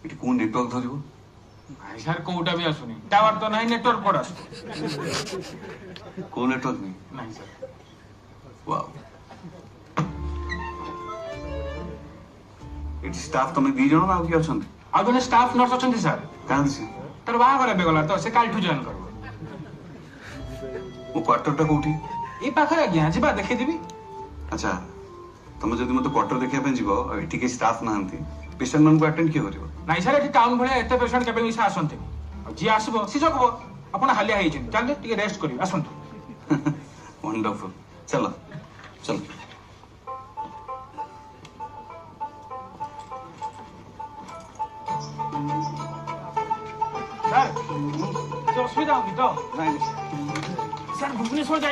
ଏଠି କୋଉ ନେଟୱାର୍କ ଧରିବ? ନାଇଁ ସାର୍ କୋଉଟା ବି ଆସୁନି ଟାୱାର ତ ନାହିଁ ନେଟୱାର୍କ କୋଉଟା ଆସୁଛି କୋଉ ନେଟୱାର୍କ ନାହିଁ? ନାହିଁ ସାର୍ ୱାଓ ଏଠି ଷ୍ଟାଫ ତମେ ଦି ଜଣ ନା ଆଉ କିଏ ଅଛନ୍ତି? ଆଉ ଜଣେ ଷ୍ଟାଫ ନର୍ସ ଅଛନ୍ତି ସାର୍ କାହାନ୍ତି ସେ? ତାର ବାହାଘର ଏବେ ଗଲା ତ ସେ କାଲିଠୁ ଜଏନ୍ କରିବ ମୋ କ୍ୱାର୍ଟରଟା କୋଉଠି? ଏଇ ପାଖରେ ଆଜ୍ଞା ଯିବା ଦେଖେଇଦେବି ଆଚ୍ଛା ତମେ ଯଦି ମତେ କ୍ୱାର୍ଟର ଦେଖିବା ପାଇଁ ଯିବ ଆଉ ଏଠି କେହି ଷ୍ଟାଫ ନାହାନ୍ତି ପେସେଣ୍ଟ ମାନଙ୍କୁ ଆଟେଣ୍ଡ କିଏ କରିବ? ନାଇଁ ସାର୍ ଏଠି ଟାଉନ ଭଳିଆ ଏତେ ପେସେଣ୍ଟ କେବେ ମିଶା ଆସନ୍ତିନି ଆଉ ଯିଏ ଆସିବ ସିଏ ଜଗିବ ଆପଣ ହାଲିଆ ହେଇଛନ୍ତି ଚାଲେ ଟିକେ ରେଷ୍ଟ କରିବେ ଆସନ୍ତୁ ୱଣ୍ଡରଫୁଲ ଚାଲ ଚାଲ ସାର୍ କିଛି ଅସୁବିଧା ହଉନି ତ? ନାଇଁ ସାର୍ ଭୁବନେଶ୍ୱର ଯାଇ